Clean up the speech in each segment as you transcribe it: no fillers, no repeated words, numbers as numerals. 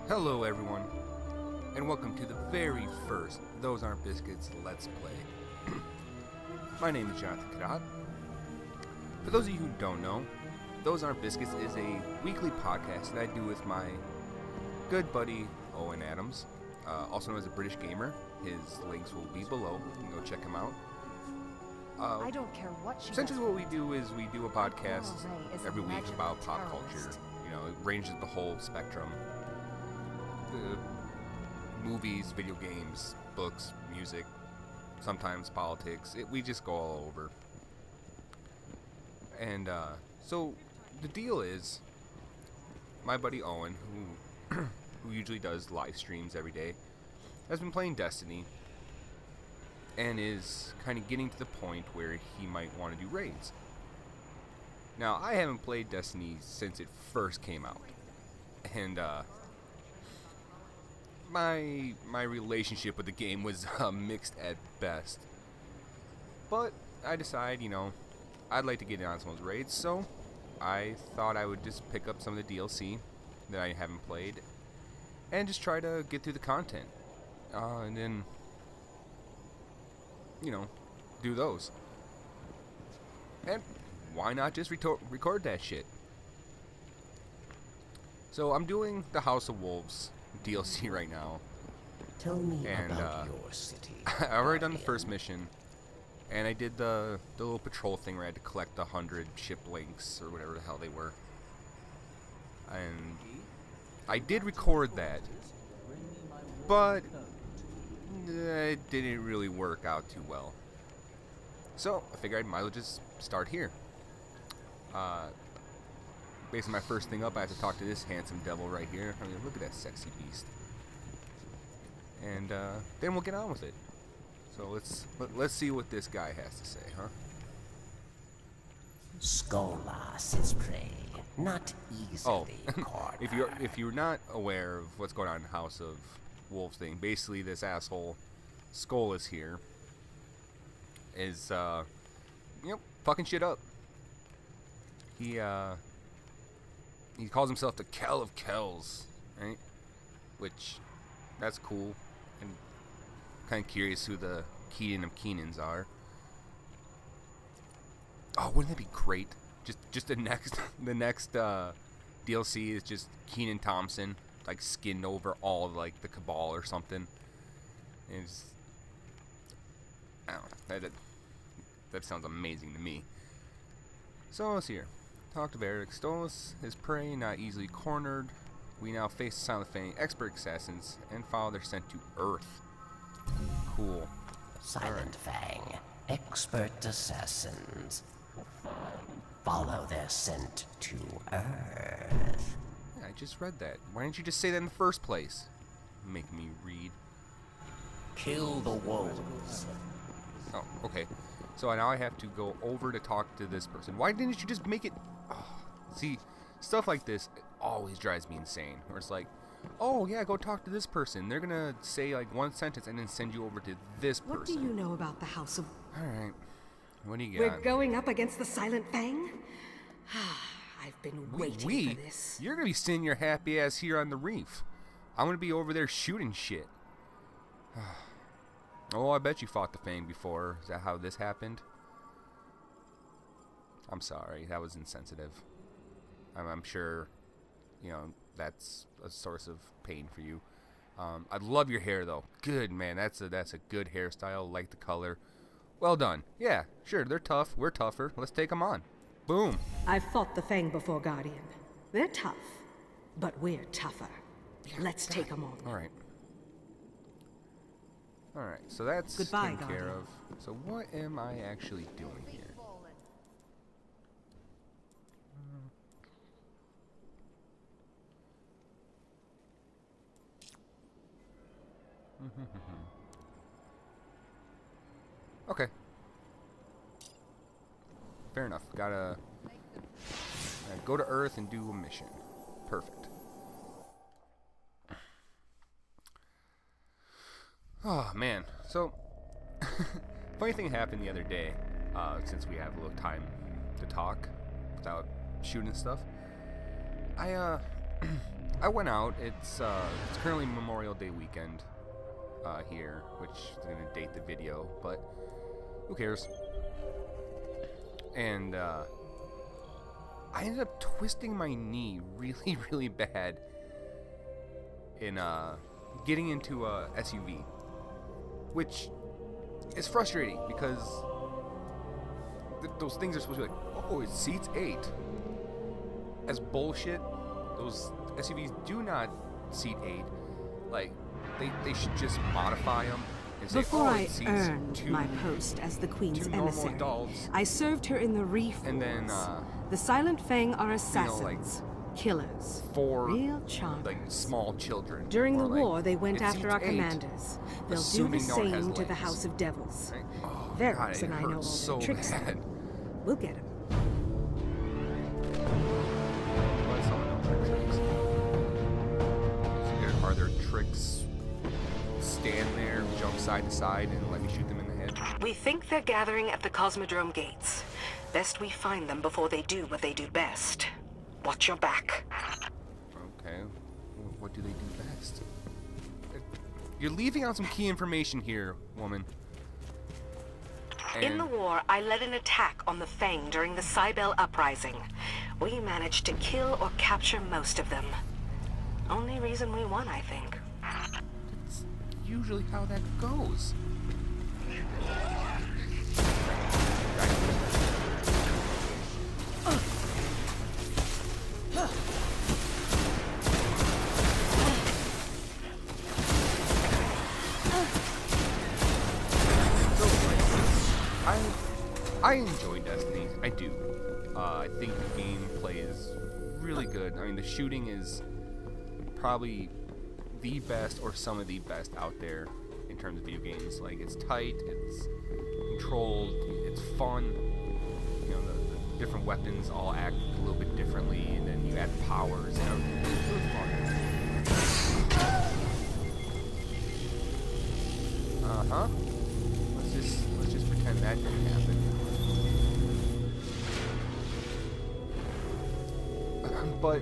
Hello everyone, and welcome to the very first Those Aren't Biscuits Let's Play. My name is Jonathan Kadot. For those of you who don't know, Those Aren't Biscuits is a weekly podcast that I do with my good buddy Owen Adams, also known as a British Gamer. His links will be below. You can go check him out. I don't care what she Essentially does. what we do is we do a podcast every week about pop culture. You know, it ranges the whole spectrum. Movies, video games, books, music, sometimes politics. We just go all over. And so the deal is, my buddy Owen, who usually does live streams every day, has been playing Destiny and is kind of getting to the point where he might want to do raids. Now, I haven't played Destiny since it first came out, and my relationship with the game was mixed at best. But I decided, you know, I'd like to get in on some of those raids, so I thought I would just pick up some of the DLC that I haven't played and just try to get through the content, and then, you know, do those. And why not just record that shit? So I'm doing the House of Wolves DLC right now. Tell me And, about your city. I've already done the first mission, and I did the little patrol thing where I had to collect 100 ship links or whatever the hell they were. And I did record that, but it didn't really work out too well. So I figured I might as well just start here. Basically, my first thing up, I have to talk to this handsome devil right here. I mean, look at that sexy beast. And then we'll get on with it. So let's see what this guy has to say, huh? Skolas is prey, not Oh, easily cornered. if you're not aware of what's going on in the House of Wolves thing, basically this asshole Skolas here is fucking shit up. He calls himself the Kell of Kells, right? Which, that's cool. And kind of curious who the Keenan of Keenans are. Oh, wouldn't that be great? Just the next DLC is just Keenan Thompson, like, skinned over all like the Cabal or something. And it's, I don't know. That sounds amazing to me. So let's see here. Talk to Varric. Stolas his prey, not easily cornered. We now face the Silent Fang expert assassins and follow their scent to Earth. Cool. Silent Fang, expert assassins. Follow their scent to Earth. Yeah, I just read that. Why didn't you just say that in the first place? Make me read. Kill the wolves. Oh, okay. So now I have to go over to talk to this person. Why didn't you just make it... Oh, see, stuff like this always drives me insane. Where it's like, oh yeah, go talk to this person. They're gonna say like one sentence and then send you over to this person. What do you know about the House of... Alright. What do you We're got? going up against the Silent Fang? I've been waiting for this. You're gonna be sitting your happy ass here on the reef. I'm gonna be over there shooting shit. Oh, I bet you fought the Fang before. Is that how this happened? I'm sorry, that was insensitive. I'm sure, you know, that's a source of pain for you. I love your hair though. Good, man. That's a good hairstyle. Like the color. Well done. Yeah, sure. They're tough. We're tougher. Let's take them on. Boom. I've fought the Fang before, Guardian. They're tough, but we're tougher. Let's take them on. All right. All right. So that's Goodbye, taken care Guardian. of. So what am I actually doing here? Okay. Fair enough. Gotta go to Earth and do a mission. Perfect. Oh, man. So, funny thing happened the other day, since we have a little time to talk without shooting stuff. I I went out. It's currently Memorial Day weekend here, which is going to date the video, but who cares? And I ended up twisting my knee really, really bad in getting into a SUV, which is frustrating because those things are supposed to be like, oh, it seats 8. As bullshit, those SUVs do not seat 8. Like, they should just modify them and say, Before oh, I it seats earned my post as the Queen's two normal emissary, adults. I served her in the Reef And then, Wars. The Silent Fang are assassins, like, killers, for real charmers. like small children. During or the like, war, they went it after seats our 8, commanders. They'll do the assuming no one has same to the legs. House of Devils. Right? Oh, Varix God, and I know all hurts their so tricks. bad. We'll get him. Well, some of them are tricks. So are there tricks? Stand there, jump side to side, and let me shoot them in the head. We think they're gathering at the Cosmodrome gates. Best we find them before they do what they do best. Watch your back. Okay. What do they do best? You're leaving out some key information here, woman. In the war, I led an attack on the Fang during the Cybele Uprising. We managed to kill or capture most of them. Only reason we won, I think. That's usually how that goes. I enjoy Destiny. I do. I think the gameplay is really good. I mean, the shooting is probably the best or some of the best out there in terms of video games. Like, it's tight, it's controlled, it's fun. You know, the different weapons all act a little bit differently, and then you add powers. You know, it's really fun. Uh-huh. Let's just pretend that didn't happen. But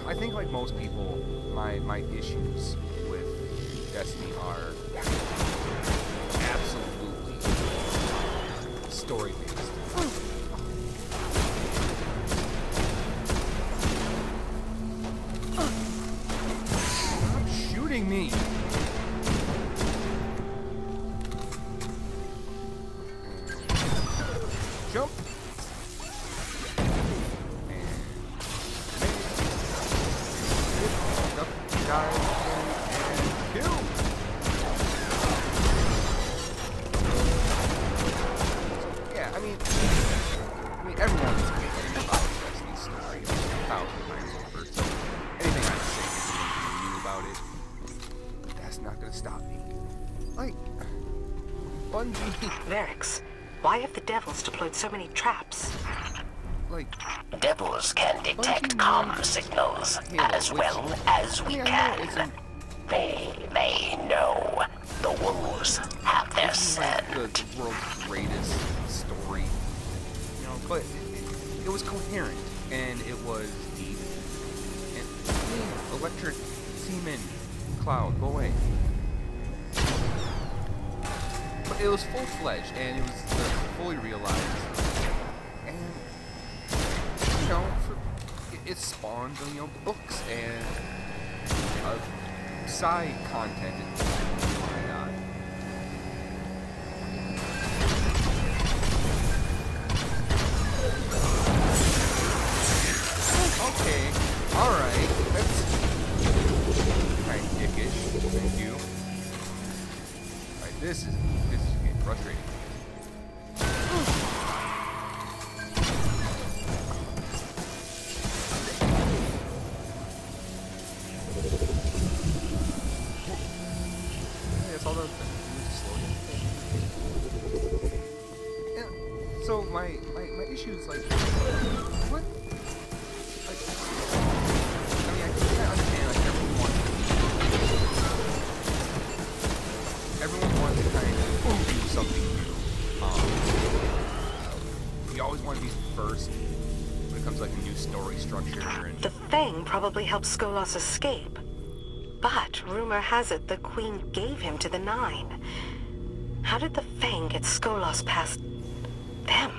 I think, like most people, my issues with Destiny are absolutely story-based. Stop shooting me! Jump! Everyone's complaining about Destiny's story 1,000 times over, so anything I say isn't anything new about it. But that's not gonna stop me. Like, Bungie. Varix, why have the Devils deployed so many traps? Like, Devils can detect comm signals as well as we can. They know the wolves have their scent. Like the world's greatest story. But it was coherent, and it was deep. And electric semen cloud, go away. But it was full-fledged, and it was fully realized. And you know, it spawned books and side content and whatnot. Okay, alright, that's kind of dickish, thank you. Alright, this is getting frustrating. That's all the yeah, so my issue is like, what? Everyone wants to kind of do something new. We always want to be first with becomes like a new story structure. And The Fang probably helped Skolos escape. But rumor has it the Queen gave him to the Nine. How did the Fang get Skolos past them?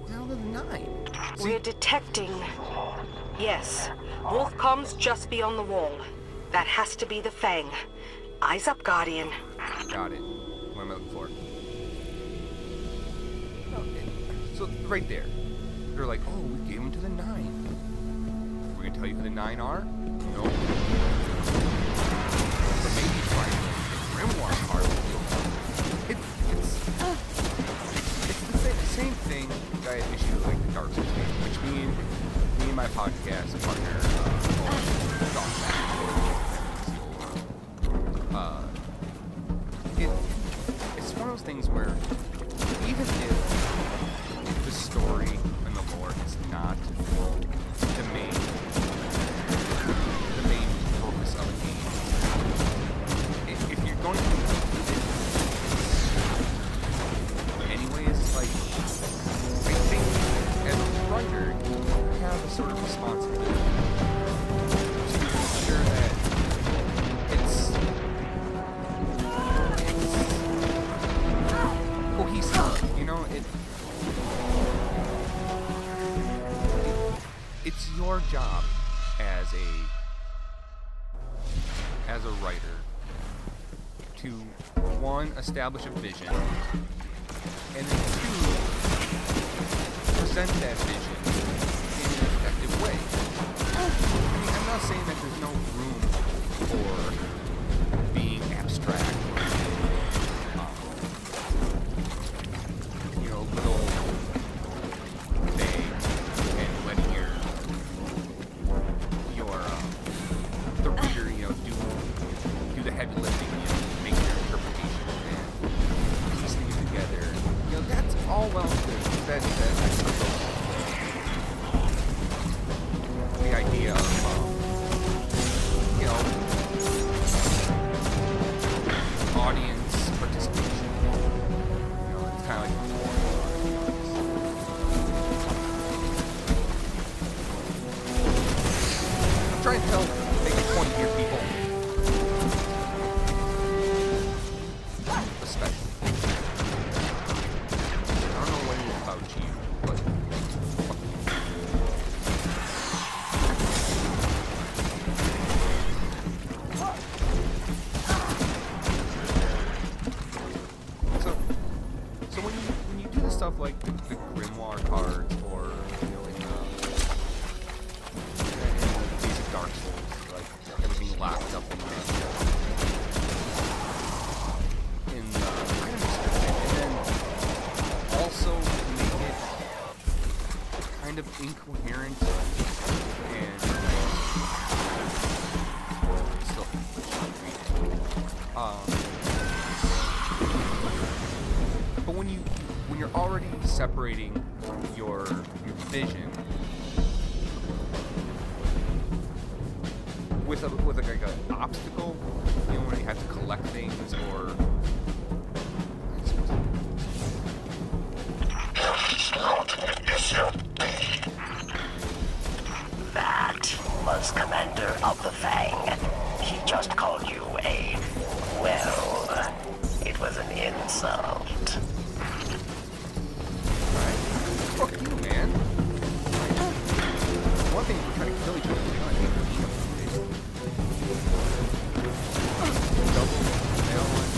Well, the Nine. We're detecting... Yes. Wolf comms just beyond the wall. That has to be the Fang. Eyes up, Guardian. Got it. What am I looking for? So, right there. They're like, oh, we gave them to the Nine. We're gonna tell you who the Nine are? No. But maybe find the Grimoire card. It's the same thing that I issue like the Dark Souls game, which me and my podcast partner, it's one of those things where even if the story and the lore is not the main focus of a game, if you're going to include it anyways, like, I think as a writer you have a sort of responsibility to ensure that it's cohesive, you know, it's your job as a writer to, one, establish a vision, and then two, present that vision in an effective way. I mean, I'm not saying that there's no room for being abstract or, you know, little vague and letting the reader, you know, do the heavy lifting, you know, make your interpretation and piece things together. You know, that's all well and good. That's the idea of, you know, audience participation. You know, it's kind of like I'm trying to make a point here, people. Especially. I don't know what it is about you, but so when you do the stuff like the Grimoire cards, or you know, in basic Dark Souls, like everything locked up in the item description, and then also make it kind of incoherent and still but when you're already separating your vision with like an obstacle, you know, when you have to collect things or That was Commander of the Fang. He just called you well, it was an insult. Fuck you, man. One thing we're trying to kill each other, we're not even beat them. Double, nail one.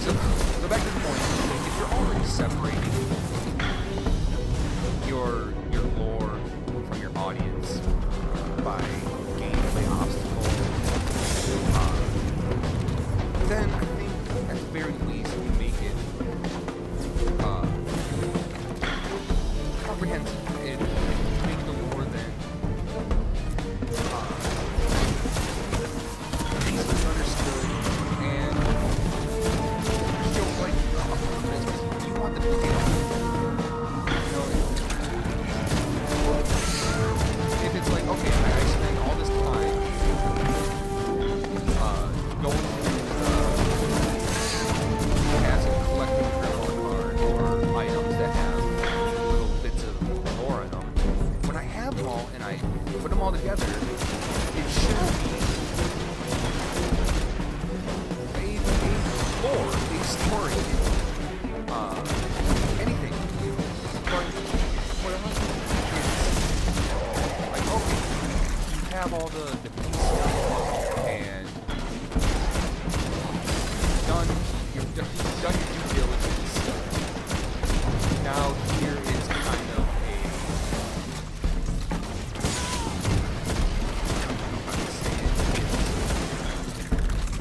So back to the point. If you're already separating your lore from your audience by gameplay obstacles, then I think at the very least you make it comprehensive. It make the lore then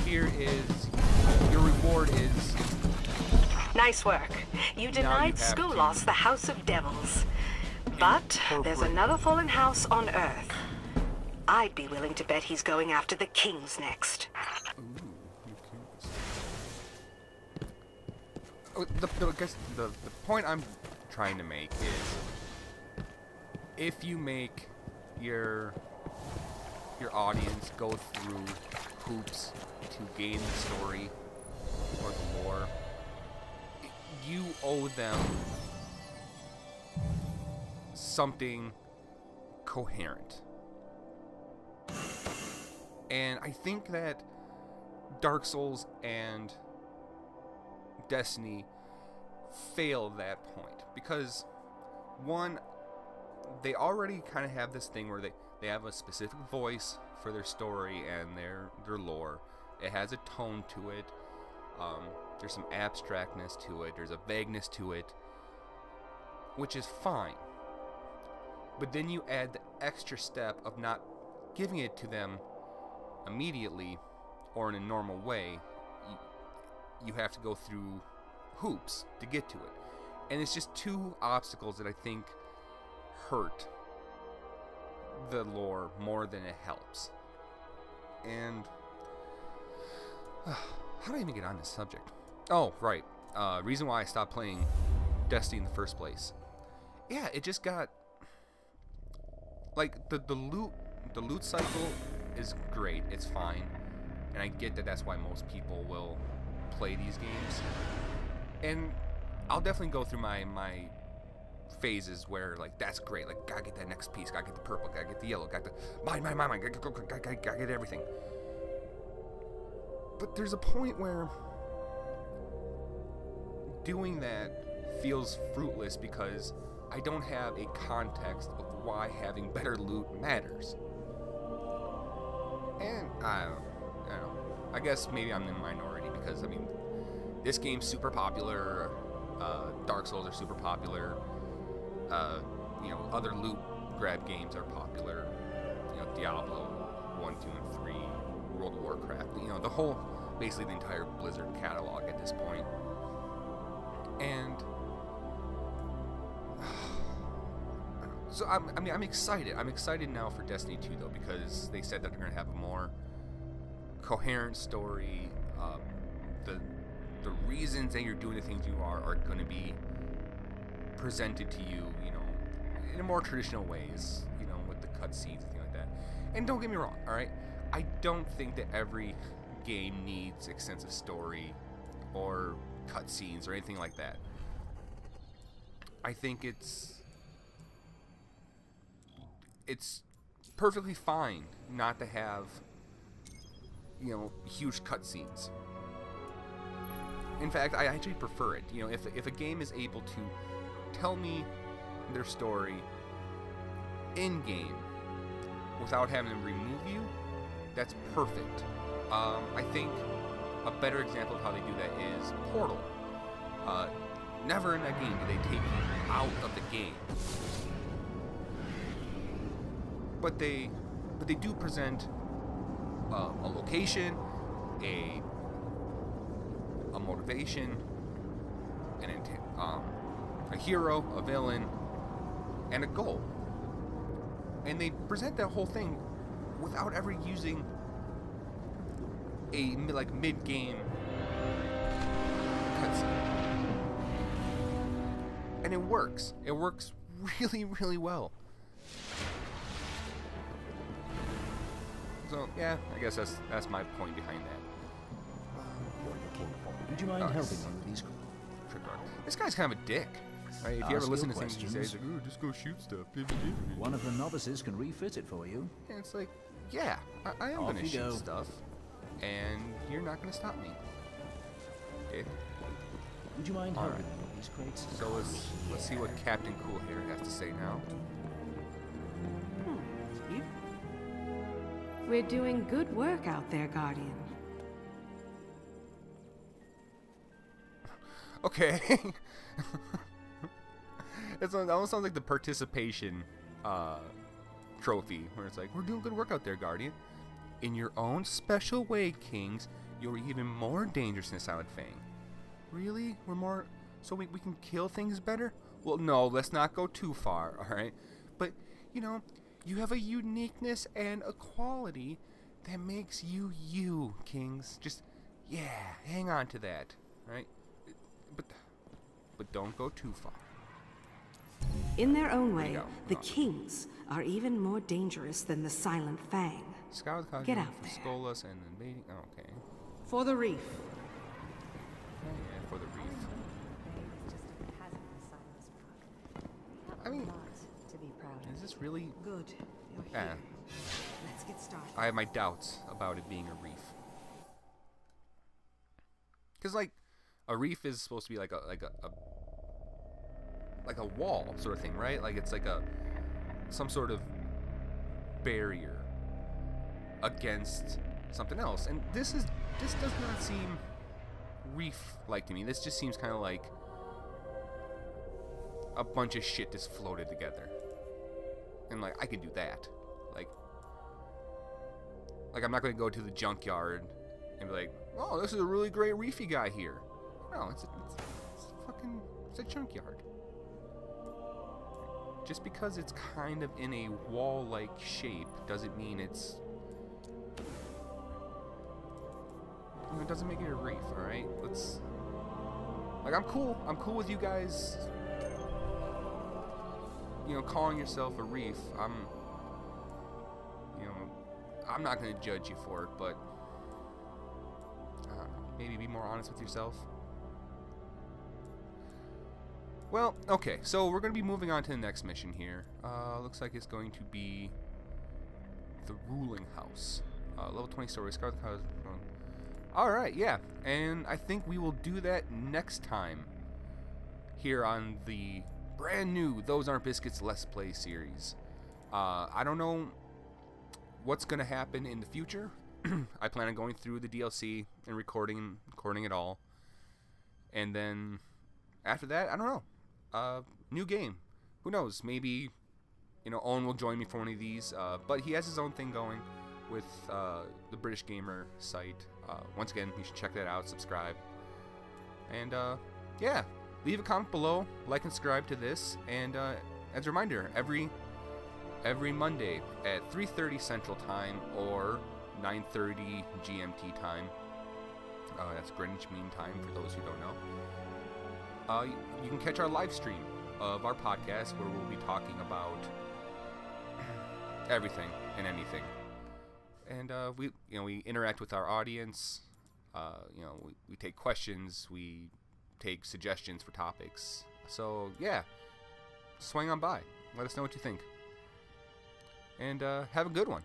here is your reward is. Nice work. You denied Skolos the House of Devils. But there's another fallen house on Earth. I'd be willing to bet he's going after the kings next. Ooh, I guess the point I'm trying to make is, if you make your audience go through hoops to gain the story or the lore, you owe them something coherent. And I think that Dark Souls and Destiny fail that point, because one, they already kind of have this thing where they have a specific voice for their story and their lore. It has a tone to it. There's some abstractness to it. There's a vagueness to it, which is fine. But then you add the extra step of not giving it to them immediately or in a normal way. You have to go through hoops to get to it. And it's just two obstacles that I think hurt the lore more than it helps. And how do I even get on this subject? Oh, right. Reason why I stopped playing Destiny in the first place. Yeah, it just got like the loot cycle is great. It's fine. And I get that that's why most people will play these games. And I'll definitely go through my phases where, like, that's great, like, gotta get that next piece, gotta get the purple, gotta get the yellow, gotta mine, gotta get everything. But there's a point where doing that feels fruitless because I don't have a context of why having better loot matters. And I don't know. I guess maybe I'm in the minority because, I mean, this game's super popular. Dark Souls are super popular. You know, other loot grab games are popular. You know, Diablo 1, 2, and 3, World of Warcraft. You know, the whole, basically the entire Blizzard catalog at this point. And so I'm excited. I'm excited now for Destiny 2 though, because they said that they're gonna have a more coherent story. The reasons that you're doing the things you are going to be presented to you, you know, in a more traditional ways, you know, with the cutscenes and things like that. And don't get me wrong, all right? I don't think that every game needs extensive story or cutscenes or anything like that. I think it's perfectly fine not to have, you know, huge cutscenes. In fact, I actually prefer it. You know, if a game is able to tell me their story in-game without having to remove you, that's perfect. I think a better example of how they do that is Portal. Never in that game do they take you out of the game. But they do present a location, a motivation, a hero, a villain, and a goal. And they present that whole thing without ever using a mid-game cutscene. And it works. It works really, really well. So yeah, I guess that's my point behind that. Would you mind helping me with these? This guy's kind of a dick. Right? If you ever listen to things he says, like, "Ooh, just go shoot stuff." One of the novices can refit it for you. And it's like, yeah, I am gonna shoot stuff, and you're not gonna stop me, dick. Would you mind helping me with these crates? So let's see what Captain Coolhair has to say now. We're doing good work out there, Guardian. Okay. It almost sounds like the participation trophy, where it's like, we're doing good work out there, Guardian. In your own special way, Kings, you're even more dangerous than a Silent Fang. Really? We're more... So we can kill things better? Well, no, let's not go too far, alright? But, you know, you have a uniqueness and a quality that makes you you, Kings. Just, yeah, hang on to that, right? But don't go too far. In their own way, the Kings are even more dangerous than the Silent Fang. Scout Get out there. Skolas and invading... Oh, okay. For the reef. Oh, yeah, for the reef. I mean, is this really... Good. You're Yeah. here. Let's get started. I have my doubts about it being a reef. Because, like, a reef is supposed to be like a wall sort of thing, right? Like, it's like some sort of barrier against something else. And this does not seem reef-like to me. This just seems kind of like a bunch of shit just floated together. And, like, I could do that. Like I'm not going to go to the junkyard and be like, oh, this is a really great reefy guy here. No, it's a junkyard. Just because it's kind of in a wall-like shape doesn't mean it's... You know, it doesn't make it a reef, alright? Let's... Like, I'm cool. I'm cool with you guys... You know, calling yourself a reef. I'm not going to judge you for it, but... maybe be more honest with yourself. Well, okay, so we're going to be moving on to the next mission here. Looks like it's going to be the Ruling House. Level 20 story, Scarlet House. Alright, yeah, and I think we will do that next time here on the brand new Those Aren't Biscuits Let's Play series. I don't know what's going to happen in the future. I plan on going through the DLC and recording it all. And then after that, I don't know. New game. Who knows? Maybe, you know, Owen will join me for one of these. But he has his own thing going with the British Gamer site. Once again, you should check that out. Subscribe. And, yeah. Leave a comment below. Like and subscribe to this. And as a reminder, every Monday at 3:30 Central Time or 9:30 GMT time. That's Greenwich Mean Time for those who don't know. You can catch our live stream of our podcast where we'll be talking about everything and anything. And we interact with our audience. We take questions. We take suggestions for topics. So yeah, swing on by. Let us know what you think. And have a good one.